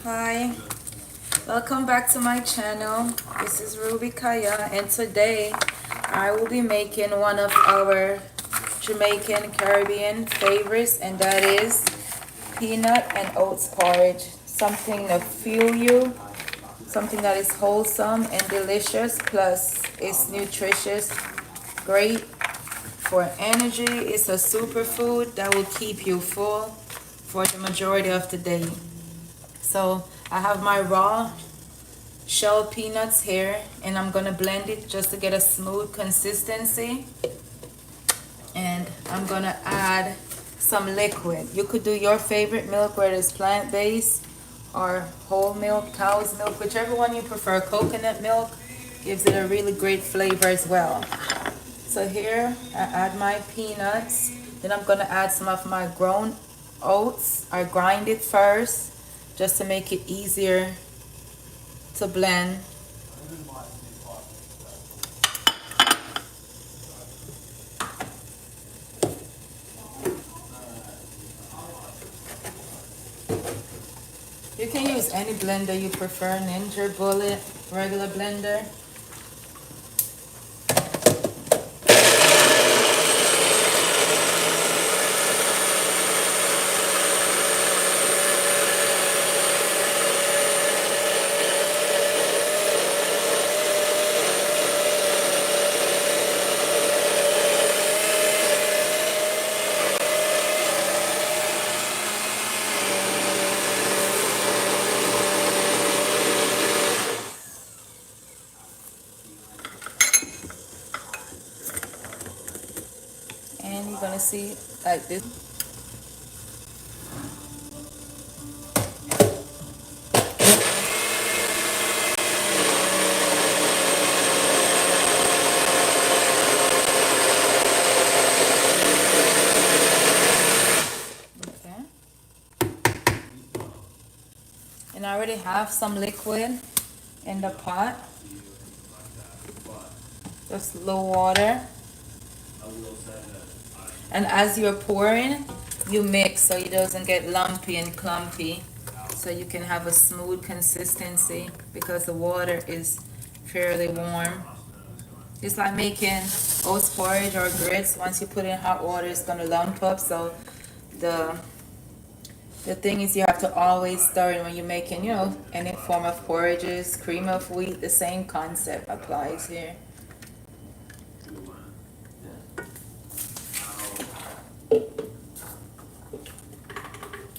Hi, welcome back to my channel. This is Ruby Kaya, and today I will be making one of our Jamaican Caribbean favorites, and that is peanut and oats porridge. Something to fuel you, something that is wholesome and delicious, plus it's nutritious, great for energy. It's a superfood that will keep you full for the majority of the day. So I have my raw shell peanuts here, and I'm gonna blend it just to get a smooth consistency. And I'm gonna add some liquid. You could do your favorite milk, whether it's plant-based or whole milk, cow's milk, whichever one you prefer. Coconut milk gives it a really great flavor as well. So here I add my peanuts. Then I'm gonna add some of my ground oats. I grind it first just to make it easier to blend. You can use any blender you prefer, Ninja, Bullet, regular blender. And you're gonna see like this. Okay. And I already have some liquid in the pot. Just low water. And as you're pouring, you mix so it doesn't get lumpy and clumpy, so you can have a smooth consistency because the water is fairly warm. It's like making oats porridge or grits. Once you put in hot water, it's gonna lump up. So the thing is, you have to always stir it when you're making, any form of porridges. Cream of wheat, the same concept applies here.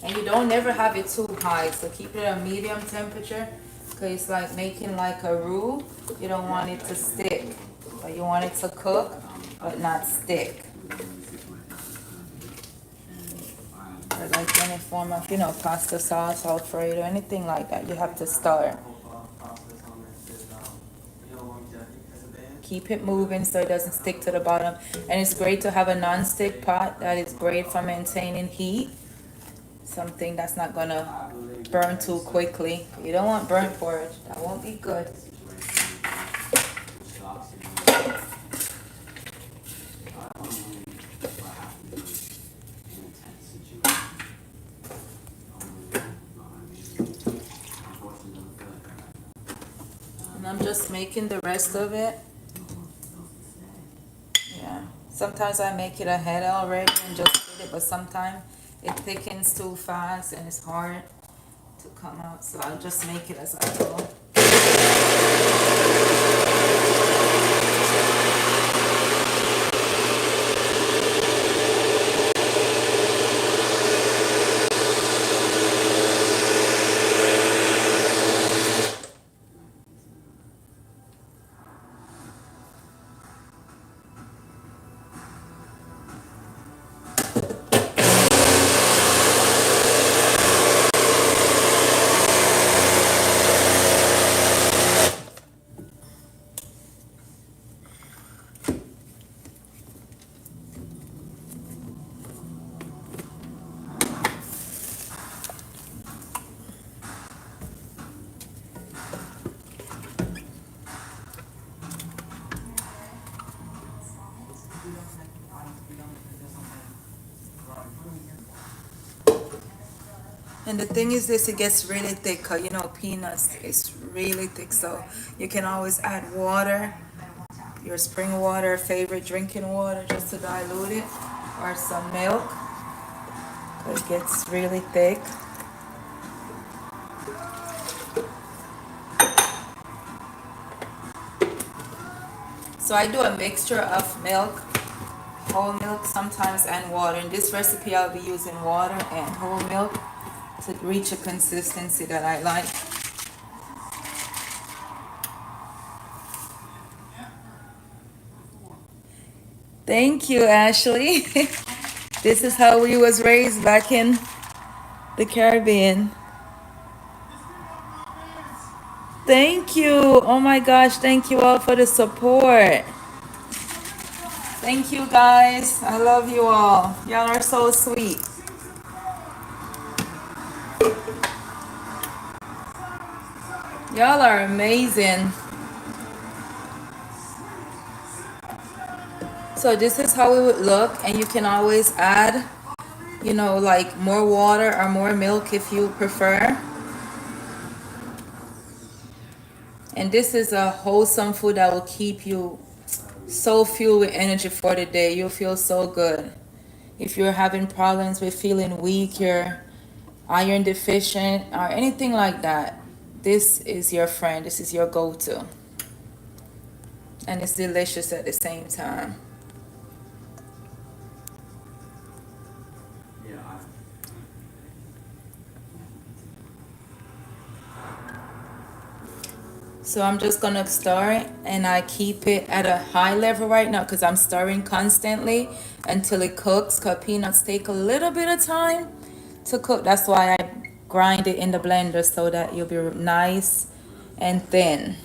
And you don't never have it too high, so keep it at a medium temperature, because it's like making like a roux. You don't want it to stick, but you want it to cook but not stick. Or like any form of, pasta sauce, Alfredo, anything like that, you have to stir. Keep it moving so it doesn't stick to the bottom. And it's great to have a non-stick pot. That is great for maintaining heat. Something that's not gonna burn too quickly. You don't want burnt porridge. That won't be good. And I'm just making the rest of it. Yeah. Sometimes I make it ahead already and just put it, but sometimes it thickens too fast and it's hard to come out, so I'll just make it as I go. And the thing is this, it gets really thick, 'cause you know peanuts is really thick, so you can always add water, your spring water, favorite drinking water, just to dilute it, or some milk, 'cause it gets really thick. So I do a mixture of milk, whole milk sometimes, and water. In this recipe I'll be using water and whole milk to reach a consistency that I like. Thank you, Ashley. This is how we was raised back in the Caribbean. Thank you. Oh my gosh, thank you all for the support. Thank you guys. I love you all. Y'all are so sweet. Y'all are amazing. So this is how it would look, and you can always add, you know, like more water or more milk if you prefer. And this is a wholesome food that will keep you so fueled with energy for the day. You'll feel so good. If you're having problems with feeling weak, you're iron deficient, or anything like that, this is your friend. This is your go-to. And it's delicious at the same time. So I'm just gonna stir it, and I keep it at a high level right now because I'm stirring constantly until it cooks, because peanuts take a little bit of time to cook. That's why I grind it in the blender, so that you'll be nice and thin.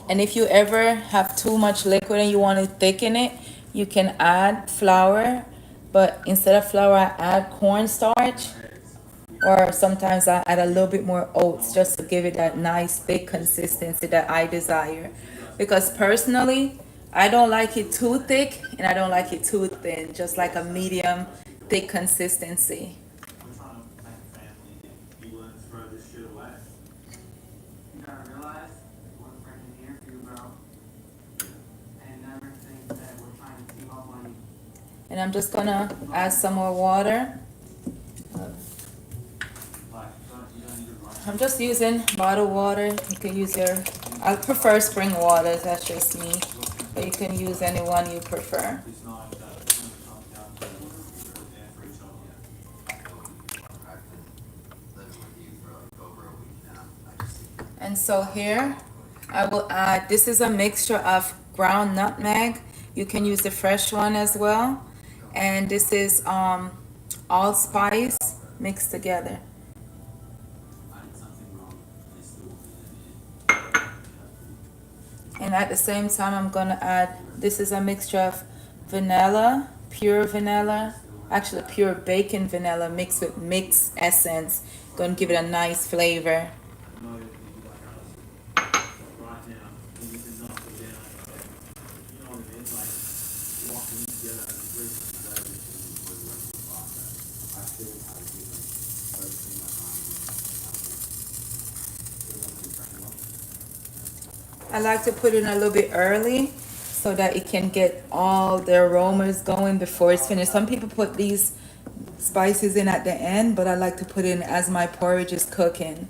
And if you ever have too much liquid and you want to thicken it, you can add flour, but instead of flour I add cornstarch, or sometimes I add a little bit more oats, just to give it that nice thick consistency that I desire. Because personally, I don't like it too thick and I don't like it too thin, just like a medium thick consistency. And I'm just gonna add some more water. I'm just using bottled water. You can use I prefer spring water, that's just me. But you can use any one you prefer. And so here, I will add, this is a mixture of ground nutmeg. You can use the fresh one as well. And this is allspice mixed together. And at the same time, I'm gonna add, this is a mixture of vanilla, pure vanilla, actually pure bacon vanilla mixed with mixed essence. Gonna give it a nice flavor. I like to put it in a little bit early so that it can get all the aromas going before it's finished. Some people put these spices in at the end, but I like to put in as my porridge is cooking.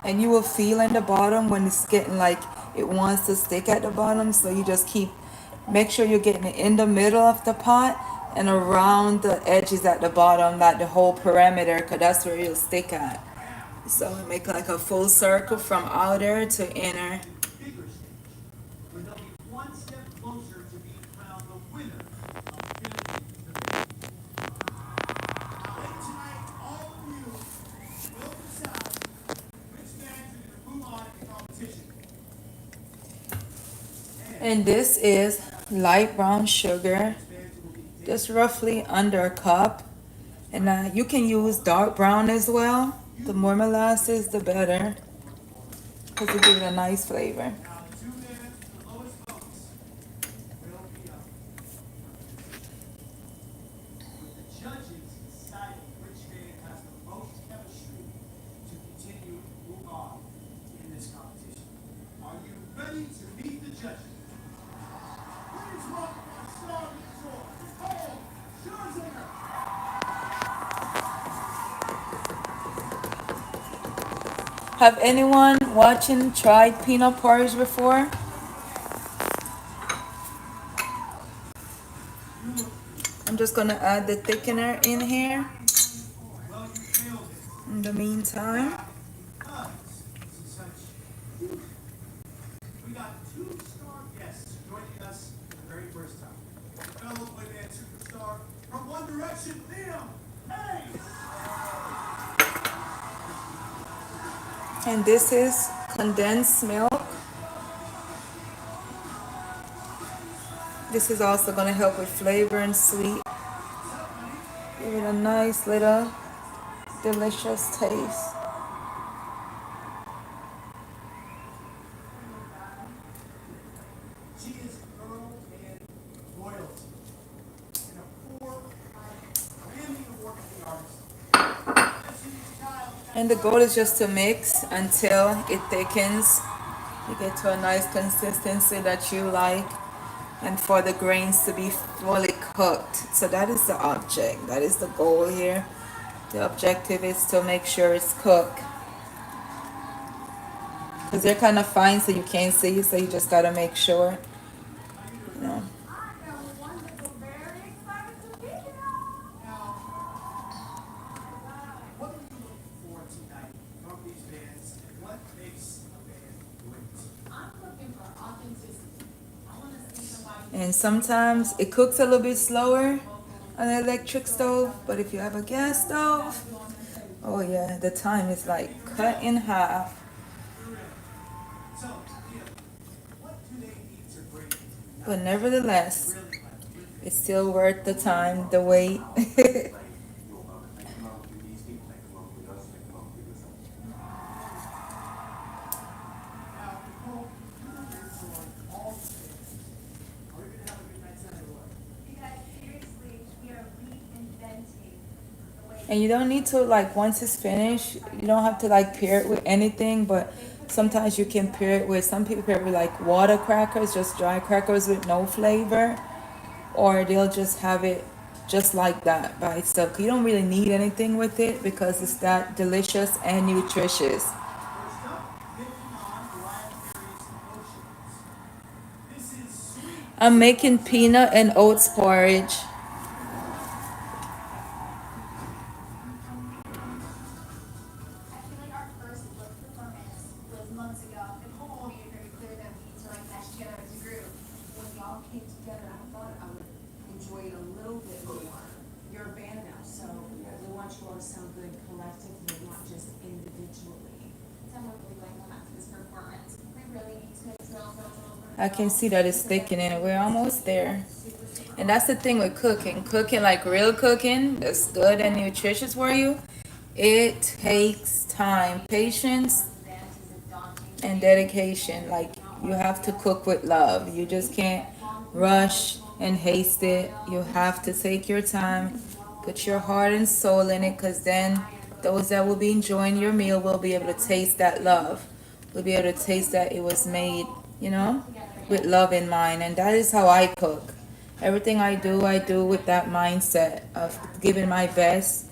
And you will feel in the bottom when it's getting like it wants to stick at the bottom, so you just make sure you're getting it in the middle of the pot and around the edges at the bottom, like the whole perimeter, because that's where you'll stick at. So make like a full circle from outer to inner. And this is light brown sugar, just roughly under a cup. And you can use dark brown as well. The more molasses, the better, because it gives it a nice flavor. Have anyone watching tried peanut porridge before? I'm just gonna add the thickener in here in the meantime. And this is condensed milk. This is also gonna help with flavor and sweet. Give it a nice little delicious taste. And the goal is just to mix until it thickens. You get to a nice consistency that you like, and for the grains to be fully cooked. So that is the object. That is the goal here. The objective is to make sure it's cooked. Because they're kind of fine so you can't see, so you just gotta make sure. You know. And sometimes it cooks a little bit slower on an electric stove, but if you have a gas stove, oh yeah, the time is like cut in half. But nevertheless, it's still worth the time, the wait. And you don't need to, like, once it's finished, you don't have to like pair it with anything, but sometimes you can pair it with, some people pair it with like water crackers, just dry crackers with no flavor, or they'll just have it just like that by itself. You don't really need anything with it because it's that delicious and nutritious. I'm making peanut and oats porridge. I can see that it's thickening and we're almost there. And that's the thing with cooking. Cooking, like real cooking, that's good and nutritious for you. It takes time, patience, and dedication. Like, you have to cook with love. You just can't rush and haste it. You have to take your time, put your heart and soul in it, because then those that will be enjoying your meal will be able to taste that love. Will be able to taste that it was made, with love in mind. And that is how I cook. Everything I do with that mindset of giving my best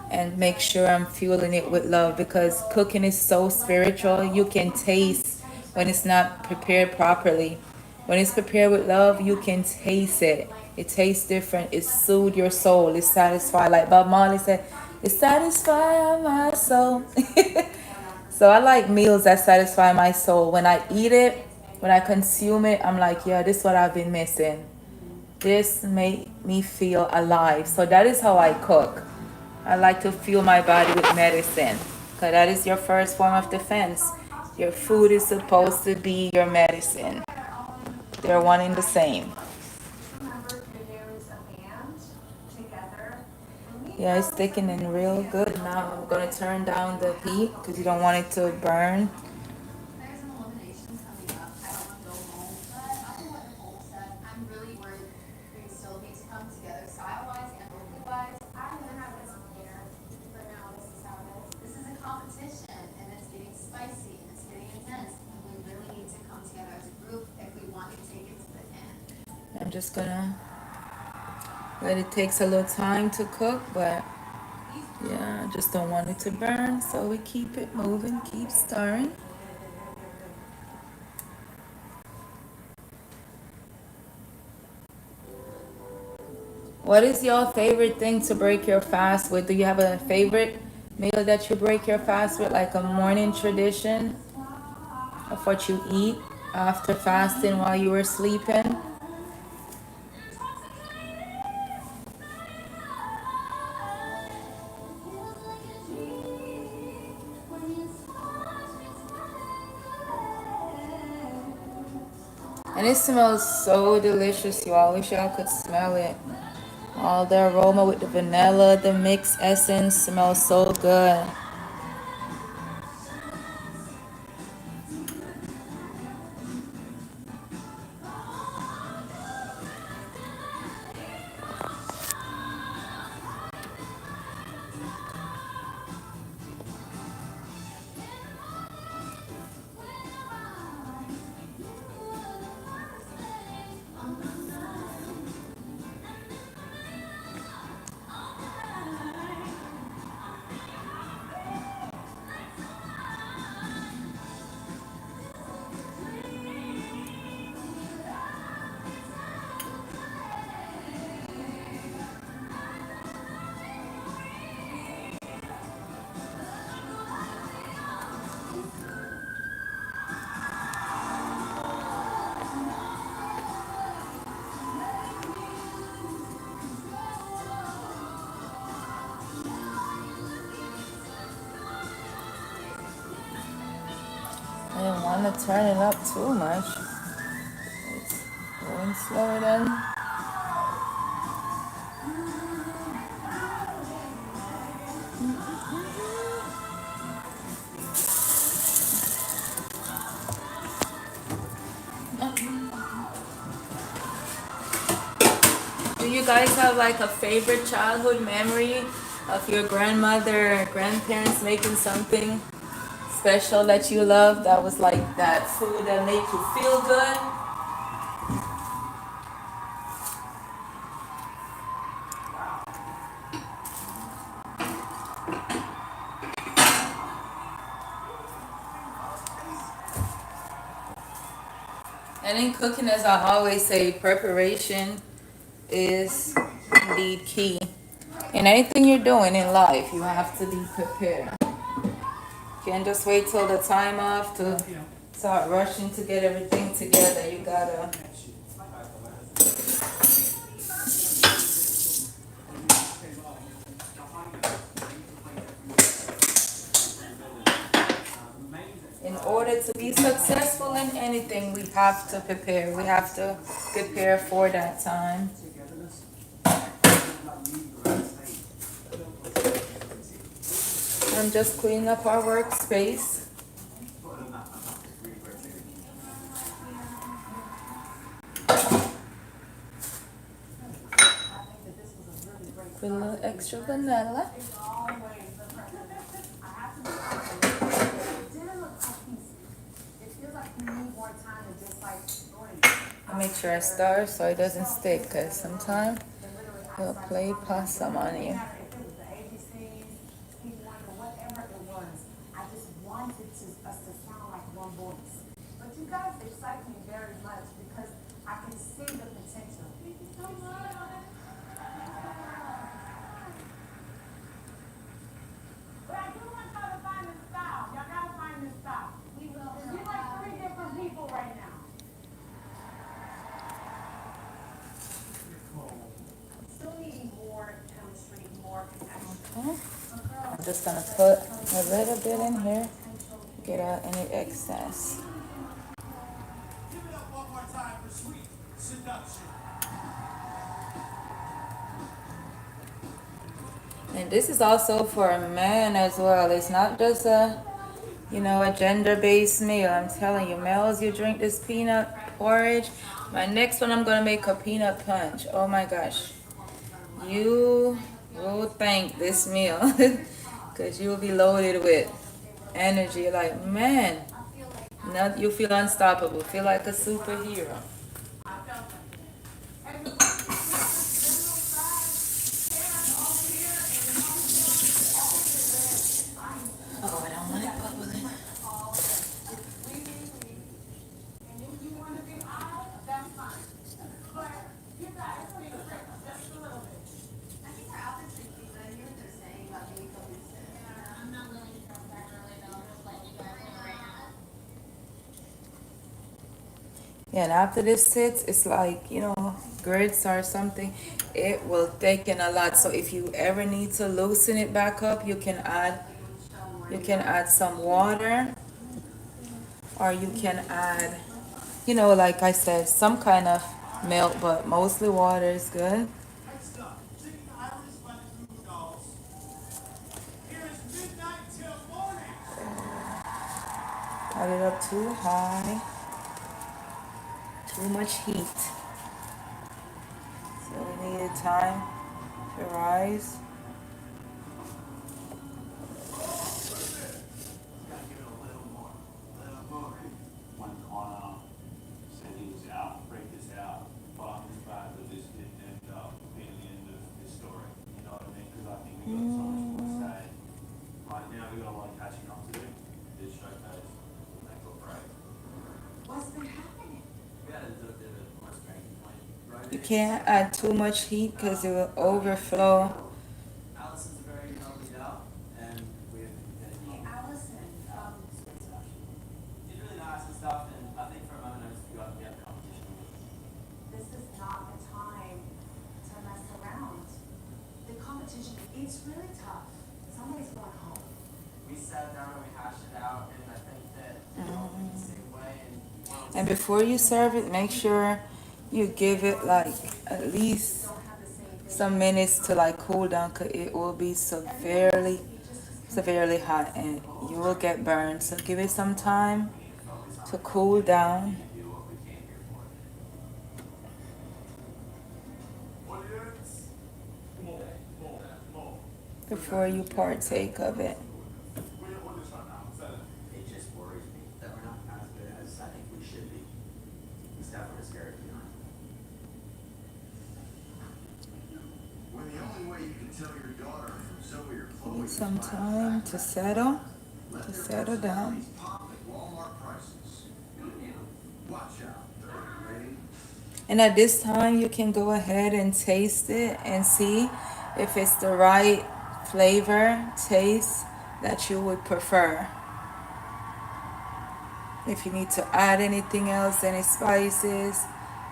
and make sure I'm fueling it with love, because cooking is so spiritual. You can taste when it's not prepared properly. When it's prepared with love, you can taste it. It tastes different. It soothes your soul. It satisfies. Like Bob Marley said, it satisfies my soul. So I like meals that satisfy my soul. When I eat it, when I consume it, I'm like, yeah, this is what I've been missing. This made me feel alive. So that is how I cook. I like to fuel my body with medicine, because that is your first form of defense. Your food is supposed to be your medicine. they're one and the same. Yeah, it's thickening real good. Now I'm gonna turn down the heat because you don't want it to burn. There's an elimination coming up. I don't want to go home, but I'll do what Nicole said. I'm really worried things still need to come together style-wise and look-wise. I'm gonna have this here. For now, this is how it is. This is a competition, and it's getting spicy, and it's getting intense. And we really need to come together as a group if we want to take it to the end. I'm just gonna let it takes a little time to cook, but yeah, I just don't want it to burn, so we keep it moving, keep stirring. What is your favorite thing to break your fast with? Do you have a favorite meal that you break your fast with, like a morning tradition of what you eat after fasting while you were sleeping? And it smells so delicious, you all. Wish y'all could smell it. All the aroma with the vanilla, the mixed essence smells so good. I didn't want to turn it up too much. It's going slower then. Do you guys have like a favorite childhood memory of your grandmother or grandparents making something special that you love, that was like that food that made you feel good? And in cooking, as I always say, preparation is indeed key. In anything you're doing in life, you have to be prepared. You can't just wait till the time off to start rushing to get everything together. You gotta. In order to be successful in anything, we have to prepare. We have to prepare for that time. I'm just cleaning up our workspace. Put a little extra vanilla. I make sure I stir so it doesn't stick, because sometimes it'll play possum on you. But you guys excite me very much because I can see the potential. But I do want y'all to find this style. Y'all gotta find this style. We will. You're like 3 different people right now. Still needing more chemistry, more connection. Okay. I'm just gonna put a little bit in here, get out any excess. Give it up one more time for sweet And this is also for men as well. It's not just a gender-based meal. I'm telling you, males, you drink this peanut porridge. My next one, I'm gonna make a peanut punch. Oh my gosh. You will thank this meal because you will be loaded with energy. Like, man, now you feel unstoppable. Feel like a superhero. Oh, I don't want it bubbling. I think our outfits are cute, but I hear what they're saying about being cohesive. I'm not willing to drop that early though, just letting you guys know right now. Yeah, and after this sits, it's like, grits or something. It will thicken a lot. So if you ever need to loosen it back up, you can add some water, or you can add, like I said, some kind of milk, but mostly water is good. Got it up too high, too much heat. So we needed time to rise. One corner said he was out, freaked us out, but I'm glad that this didn't end up being the end of this story. You know what I mean? Because I think we got so much more to say. Right now, we got a lot of catching up to do. This showcase will make or break. What's been happening? We had a bit of a most breaking point. You can't add too much heat because it will overflow. Allison's a very lovely gal, and we have been getting Hey, Allison, sweet stuff. She's really nice and stuff, and I think for a moment I just forgot we have competition. this is not the time to mess around. The competition, it's really tough. Somebody's going home. We sat down and we hashed it out, and I think that we're all thinking the same way. And before you serve it, make sure you give it like at least some minutes to like cool down, because it will be severely hot and you will get burned. So give it some time to cool down before you partake of it. It just worries me that we're not as good as I think we should be. It's definitely scary to be honest. When the only way you can tell your daughter from Zoe or Chloe Need is some by the time fact to that settle down. these pop at Walmart prices. Watch out, third grade. And at this time, you can go ahead and taste it and see if it's the right flavor, taste that you would prefer. If you need to add anything else, any spices,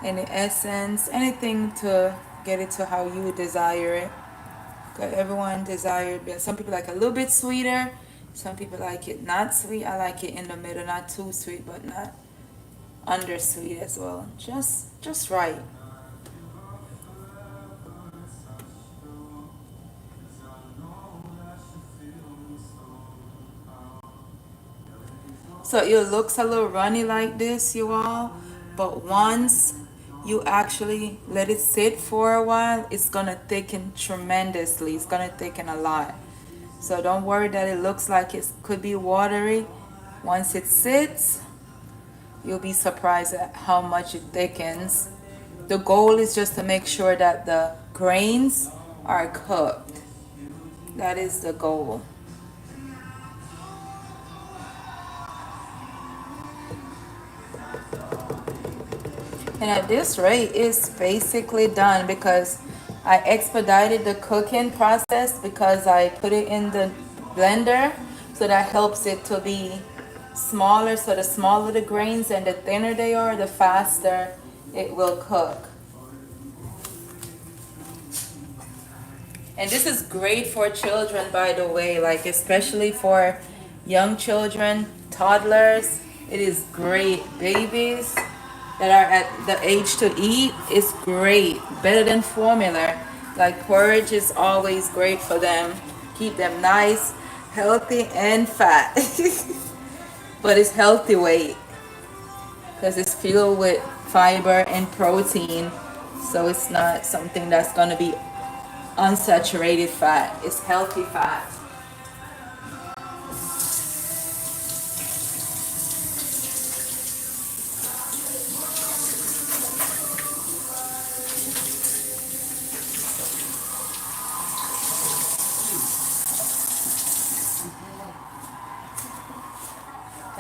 any essence, anything to get it to how you desire it. Because everyone desires it. Some people like a little bit sweeter. Some people like it not sweet. I like it in the middle, not too sweet, but not undersweet as well. Just right. So it looks a little runny like this, you all, but once you actually let it sit for a while, it's gonna thicken tremendously. It's gonna thicken a lot. So don't worry that it looks like it could be watery. Once it sits, you'll be surprised at how much it thickens. The goal is just to make sure that the grains are cooked. That is the goal. And at this rate, it's basically done because I expedited the cooking process because I put it in the blender, so that helps it to be smaller. So the smaller the grains and the thinner they are, the faster it will cook. And this is great for children, by the way, like especially for young children, toddlers. It is great. Babies that are at the age to eat is great. Better than formula. Like porridge is always great for them. Keep them nice, healthy, and fat. But it's healthy weight because it's filled with fiber and protein. So it's not something that's going to be unsaturated fat. It's healthy fat.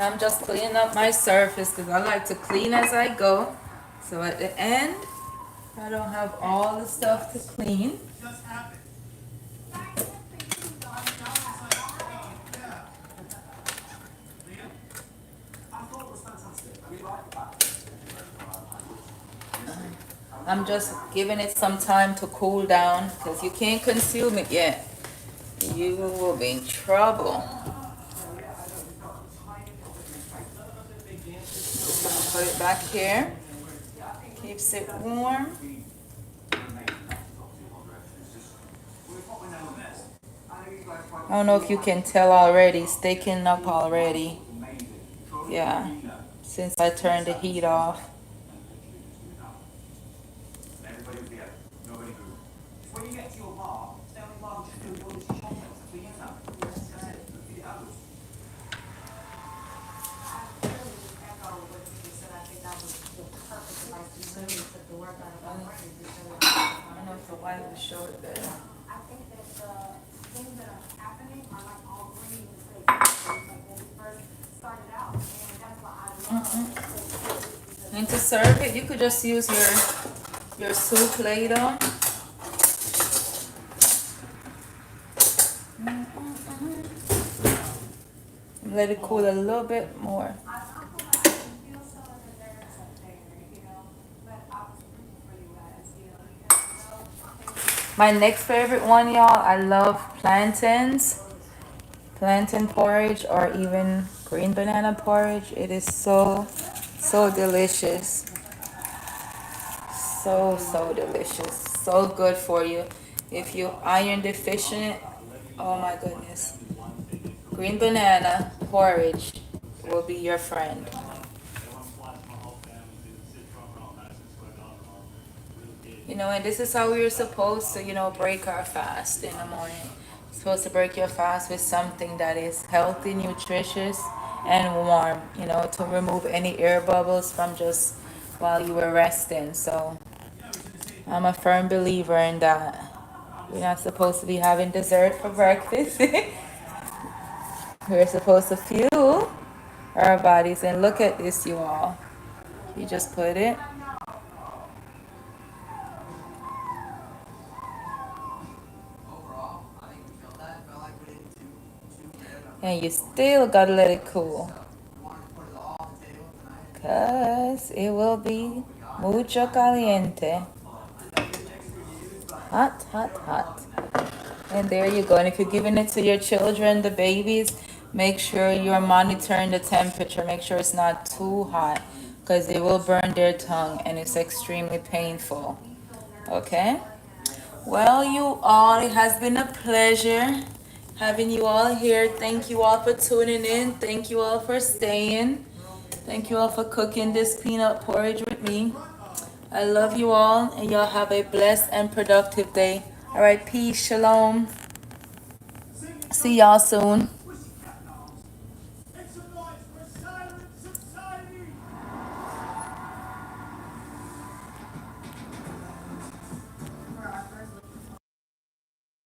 I'm just cleaning up my surface because I like to clean as I go. So at the end, I don't have all the stuff to clean. I'm just giving it some time to cool down because you can't consume it yet. You will be in trouble. Put it back here. Keeps it warm. I don't know if you can tell already. It's thickening up already. Yeah, since I turned the heat off. I will show it better. I think that the things that are happening are like all bringing mistakes. Like when we first started out, and that's why I love. And to serve it, you could just use your soup ladle. Let it cool a little bit more. My next favorite one, y'all, I love plantains. Plantain porridge or even green banana porridge. It is so delicious. So delicious. So good for you. If you're iron deficient, oh my goodness. Green banana porridge will be your friend. You know, and this is how we are supposed to, break our fast in the morning. You're supposed to break your fast with something that is healthy, nutritious, and warm, to remove any air bubbles from just while you were resting. So I'm a firm believer in that. We're not supposed to be having dessert for breakfast. We're supposed to fuel our bodies. And look at this, you all. You just put it. And you still gotta let it cool. Cause it will be mucho caliente. Hot, hot, hot. And there you go. And if you're giving it to your children, the babies, make sure you're monitoring the temperature. Make sure it's not too hot because it will burn their tongue and it's extremely painful. Okay? Well, you all, it has been a pleasure having you all here. Thank you all for tuning in. Thank you all for staying. Thank you all for cooking this peanut porridge with me. I love you all, and y'all have a blessed and productive day. All right, peace, shalom. See y'all soon.